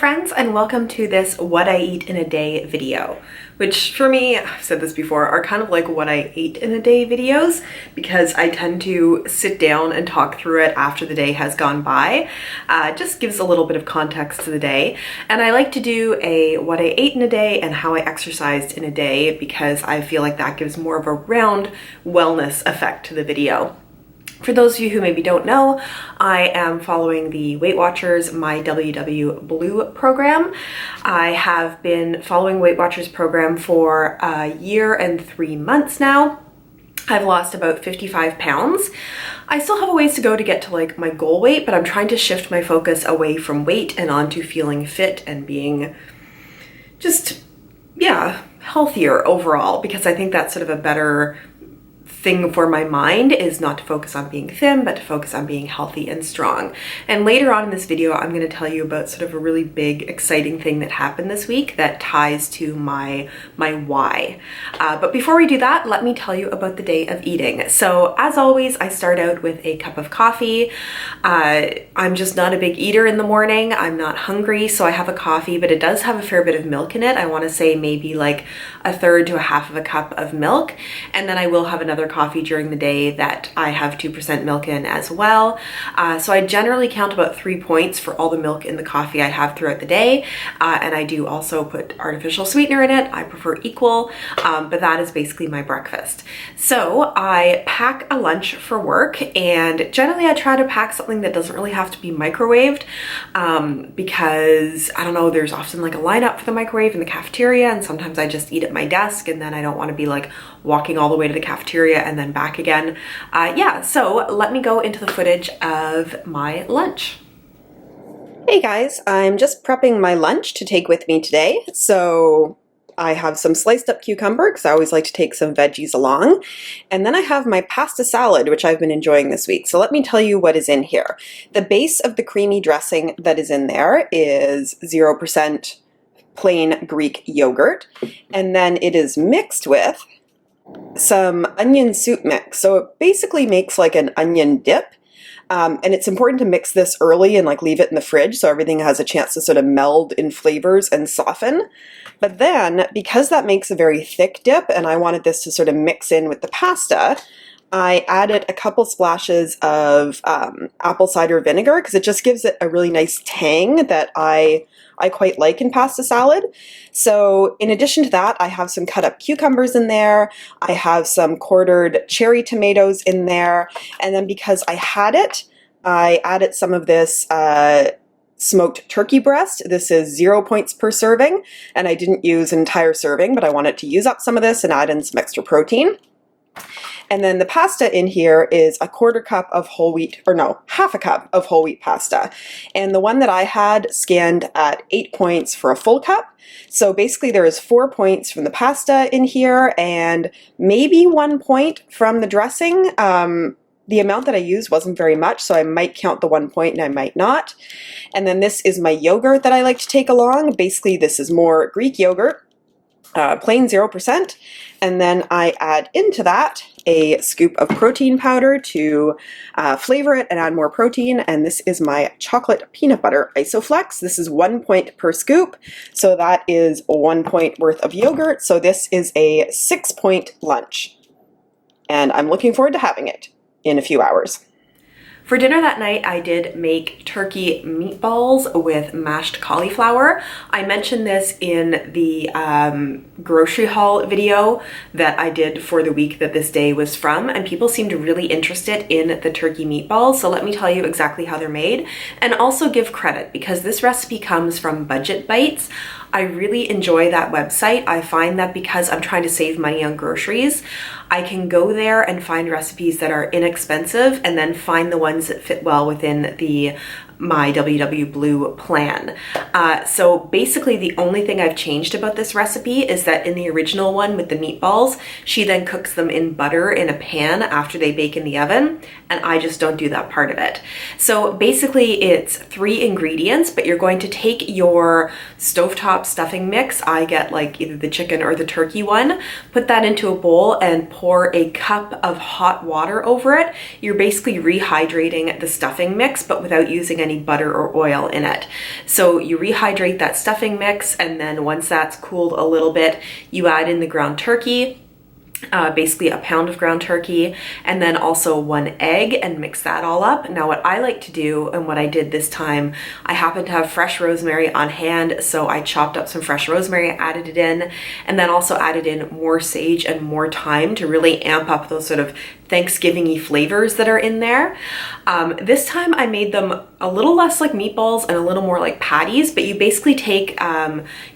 friends, and welcome to this what I eat in a day video, which for me, I've said this before, are kind of like what I ate in a day videos because I tend to sit down and talk through it after the day has gone by. Just gives a little bit of context to the day. And I like to do a what I ate in a day and how I exercised in a day because I feel like that gives more of a round wellness effect to the video. For those of you who maybe don't know, I am following the WeightWatchers mywwblue program. I have been following WeightWatchers program for a year and 3 months now. I've lost about 55 pounds. I still have a ways to go to get to like my goal weight, but I'm trying to shift my focus away from weight and onto feeling fit and being just, yeah, healthier overall, because I think that's sort of a better thing for my mind, is not to focus on being thin, but to focus on being healthy and strong. And later on in this video, I'm going to tell you about sort of a really big, exciting thing that happened this week that ties to my why. But before we do that, let me tell you about the day of eating. So as always, I start out with a cup of coffee. I'm just not a big eater in the morning. I'm not hungry, so I have a coffee, but it does have a fair bit of milk in it. I want to say maybe like a third to a half of a cup of milk. And then I will have another coffee during the day that I have 2% milk in as well. So I generally count about 3 points for all the milk in the coffee I have throughout the day. And I do also put artificial sweetener in it. I prefer equal, but that is basically my breakfast. So I pack a lunch for work, and generally I try to pack something that doesn't really have to be microwaved because I don't know, there's often like a lineup for the microwave in the cafeteria, and sometimes I just eat at my desk and then I don't want to be like walking all the way to the cafeteria and then back again. Yeah, so let me go into the footage of my lunch. Hey guys, I'm just prepping my lunch to take with me today. So I have some sliced up cucumber because I always like to take some veggies along. And then I have my pasta salad, which I've been enjoying this week. So let me tell you what is in here. The base of the creamy dressing that is in there is 0% plain Greek yogurt. And then it is mixed with some onion soup mix. So it basically makes like an onion dip. And it's important to mix this early and like leave it in the fridge so everything has a chance to sort of meld in flavors and soften. But then, because that makes a very thick dip and I wanted this to sort of mix in with the pasta, I added a couple splashes of apple cider vinegar because it just gives it a really nice tang that I quite like in pasta salad. So in addition to that, I have some cut up cucumbers in there. I have some quartered cherry tomatoes in there. And then because I had it, I added some of this smoked turkey breast. This is 0 points per serving, and I didn't use an entire serving, but I wanted to use up some of this and add in some extra protein. And then the pasta in here is a quarter cup of whole wheat, or no, half a cup of whole wheat pasta. And the one that I had scanned at 8 points for a full cup. So basically there is 4 points from the pasta in here and maybe 1 point from the dressing. The amount that I used wasn't very much, so I might count the 1 point and I might not. And then this is my yogurt that I like to take along. Basically this is more Greek yogurt, plain 0%. And then I add into that a scoop of protein powder to flavor it and add more protein. And this is my chocolate peanut butter Isoflex. This is 1 point per scoop. So that is 1 point worth of yogurt. So this is a 6 point lunch. And I'm looking forward to having it in a few hours. For dinner that night, I did make turkey meatballs with mashed cauliflower. I mentioned this in the grocery haul video that I did for the week that this day was from, and people seemed really interested in the turkey meatballs. So let me tell you exactly how they're made, and also give credit because this recipe comes from Budget Bites. I really enjoy that website. I find that because I'm trying to save money on groceries, I can go there and find recipes that are inexpensive and then find the ones that fit well within the mywwblue plan. So basically the only thing I've changed about this recipe is that in the original one with the meatballs, she then cooks them in butter in a pan after they bake in the oven, and I just don't do that part of it. So basically it's 3 ingredients, but you're going to take your stovetop stuffing mix. I get like either the chicken or the turkey one, put that into a bowl and pour a cup of hot water over it. You're basically rehydrating the stuffing mix, but without using any any butter or oil in it. So you rehydrate that stuffing mix, and then once that's cooled a little bit, you add in the ground turkey, basically a pound of ground turkey, and then also 1 egg, and mix that all up. Now what I like to do, and what I did this time, I happen to have fresh rosemary on hand, so I chopped up some fresh rosemary, added it in, and then also added in more sage and more thyme to really amp up those sort of Thanksgiving-y flavors that are in there. This time I made them a little less like meatballs and a little more like patties, but you basically take,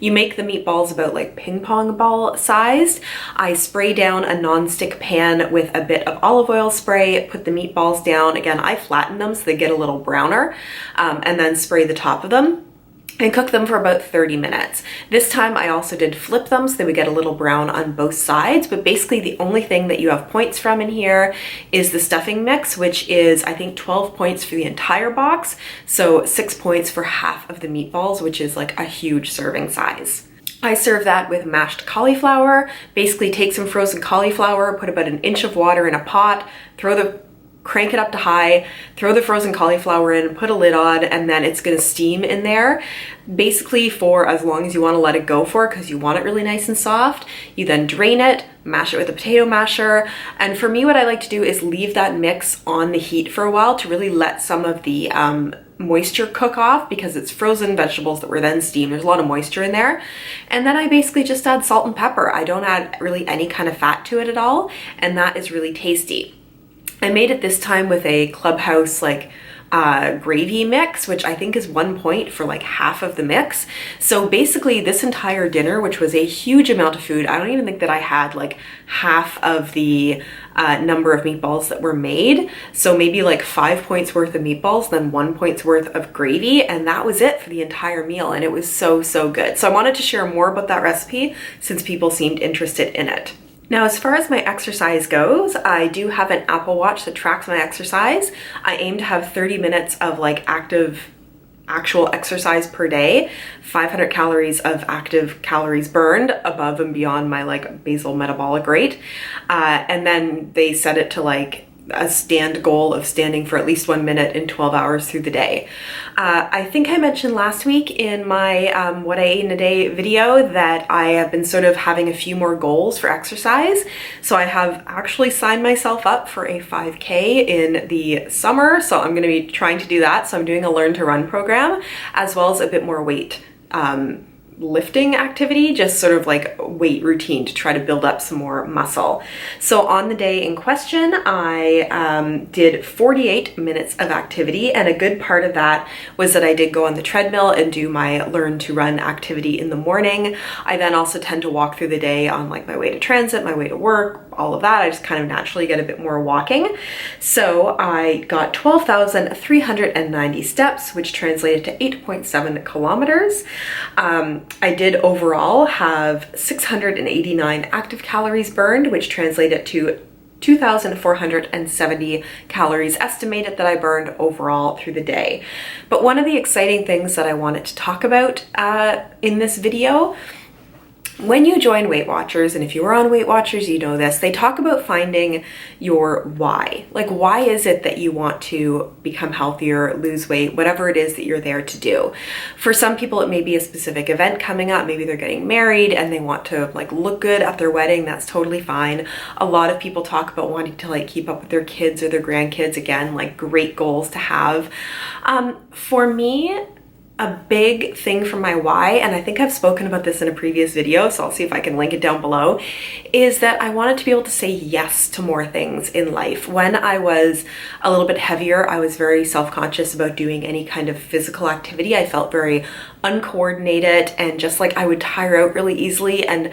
you make the meatballs about like ping pong ball sized. I spray down a non-stick pan with a bit of olive oil spray, put the meatballs down. Again, I flatten them so they get a little browner, and then spray the top of them and cook them for about 30 minutes. This time I also did flip them so they would get a little brown on both sides, but basically the only thing that you have points from in here is the stuffing mix, which is I think 12 points for the entire box, so 6 points for half of the meatballs, which is like a huge serving size. I serve that with mashed cauliflower. Basically take some frozen cauliflower, put about 1 inch of water in a pot, crank it up to high, throw the frozen cauliflower in, put a lid on, and then it's gonna steam in there basically for as long as you wanna let it go for, because you want it really nice and soft. You then drain it, mash it with a potato masher, and for me what I like to do is leave that mix on the heat for a while to really let some of the moisture cook off, because it's frozen vegetables that were then steamed. There's a lot of moisture in there. And then I basically just add salt and pepper. I don't add really any kind of fat to it at all, and that is really tasty. I made it this time with a Clubhouse like gravy mix, which I think is 1 point for like half of the mix. So basically this entire dinner, which was a huge amount of food, I don't even think that I had like half of the number of meatballs that were made. So maybe like 5 points worth of meatballs, then 1 point's worth of gravy, and that was it for the entire meal, and it was so, so good. So I wanted to share more about that recipe since people seemed interested in it. Now, as far as my exercise goes, I do have an Apple Watch that tracks my exercise. I aim to have 30 minutes of like actual exercise per day, 500 calories of active calories burned above and beyond my like basal metabolic rate. And then they set it to like a stand goal of standing for at least 1 minute in 12 hours through the day. I think I mentioned last week in my what I ate in a day video that I have been sort of having a few more goals for exercise. So I have actually signed myself up for a 5K in the summer. So I'm gonna be trying to do that. So I'm doing a learn to run program, as well as a bit more weight lifting activity, just sort of like weight routine to try to build up some more muscle. So on the day in question, I did 48 minutes of activity, and a good part of that was that I did go on the treadmill and do my learn to run activity in the morning. I then also tend to walk through the day on like my way to transit, my way to work, all of that. I just kind of naturally get a bit more walking. So I got 12,390 steps, which translated to 8.7 kilometers. I did overall have 689 active calories burned, which translated to 2,470 calories estimated that I burned overall through the day. But one of the exciting things that I wanted to talk about in this video, when you join Weight Watchers, and if you are on Weight Watchers, you know this, they talk about finding your why. Like, why is it that you want to become healthier, lose weight, whatever it is that you're there to do? For some people, it may be a specific event coming up. Maybe they're getting married and they want to like look good at their wedding. That's totally fine. A lot of people talk about wanting to like keep up with their kids or their grandkids. Again, like great goals to have. For me, a big thing for my why, and I think I've spoken about this in a previous video, so I'll see if I can link it down below, is that I wanted to be able to say yes to more things in life. When I was a little bit heavier, I was very self-conscious about doing any kind of physical activity. I felt very uncoordinated and just like I would tire out really easily. And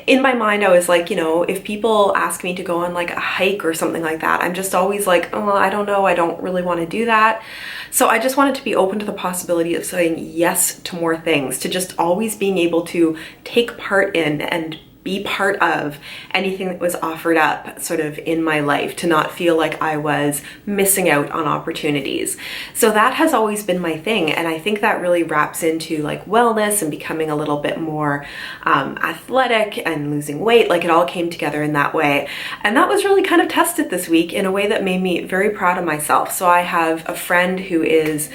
in my mind, I was like, you know, if people ask me to go on like a hike or something like that, I'm just always like, oh, I don't know, I don't really want to do that. So I just wanted to be open to the possibility of saying yes to more things, to just always being able to take part in and be part of anything that was offered up sort of in my life, to not feel like I was missing out on opportunities. So that has always been my thing, and I think that really wraps into like wellness and becoming a little bit more athletic and losing weight. Like it all came together in that way, and that was really kind of tested this week in a way that made me very proud of myself. So I have a friend who is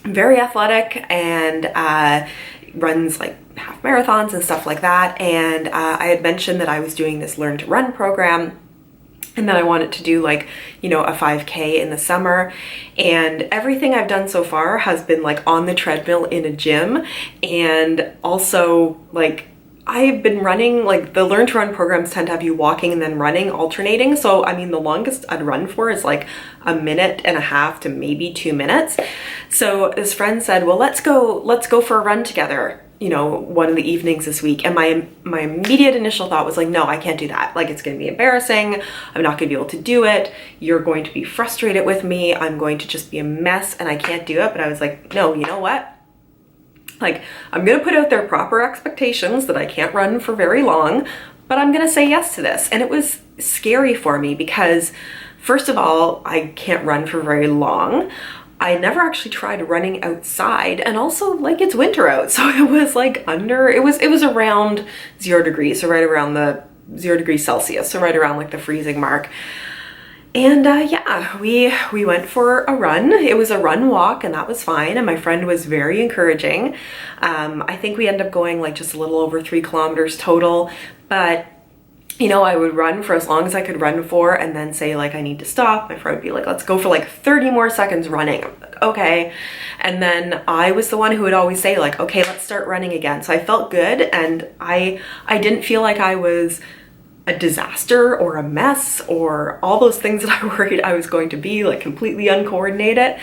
very athletic and runs like half marathons and stuff like that, and I had mentioned that I was doing this Learn to Run program and that I wanted to do like, you know, a 5K in the summer, and everything I've done so far has been like on the treadmill in a gym, and also like I've been running, like the Learn to Run programs tend to have you walking and then running, alternating. So I mean, the longest I'd run for is like 1.5 minutes to maybe 2 minutes. So this friend said, well, let's go for a run together, you know, one of the evenings this week. And my immediate initial thought was like, no, I can't do that. Like, it's gonna be embarrassing. I'm not gonna be able to do it. You're going to be frustrated with me. I'm going to just be a mess and I can't do it. But I was like, no, you know what? Like, I'm gonna put out there proper expectations that I can't run for very long, but I'm gonna say yes to this. And it was scary for me because, first of all, I can't run for very long. I never actually tried running outside, and also like it's winter out, so it was like it was around 0 degrees, so right around the 0 degrees Celsius, so right around like the freezing mark. And yeah, we went for a run. It was a run walk, and that was fine, and my friend was very encouraging. I think we ended up going like just a little over 3 kilometers total, but you know, I would run for as long as I could run for, and then say like I need to stop. My friend would be like, let's go for like 30 more seconds running. I'm like, okay. And then I was the one who would always say like, okay, let's start running again. So I felt good, and I didn't feel like I was a disaster or a mess or all those things that I worried I was going to be, like completely uncoordinated.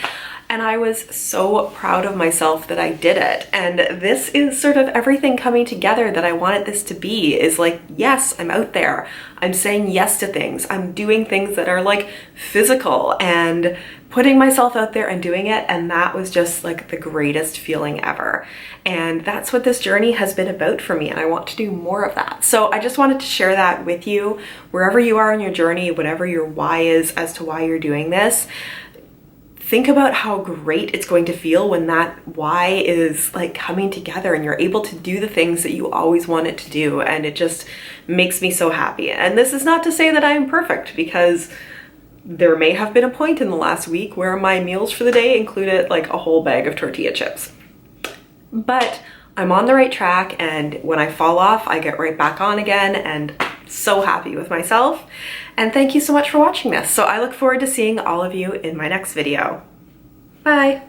And I was so proud of myself that I did it. And this is sort of everything coming together that I wanted this to be, is like, yes, I'm out there. I'm saying yes to things. I'm doing things that are like physical and putting myself out there and doing it. And that was just like the greatest feeling ever. And that's what this journey has been about for me. And I want to do more of that. So I just wanted to share that with you, wherever you are in your journey, whatever your why is as to why you're doing this. Think about how great it's going to feel when that why is like coming together and you're able to do the things that you always wanted to do. And it just makes me so happy. And this is not to say that I am perfect, because there may have been a point in the last week where my meals for the day included like a whole bag of tortilla chips. But I'm on the right track, and when I fall off, I get right back on again, and I'm so happy with myself. And thank you so much for watching this. So I look forward to seeing all of you in my next video. Bye.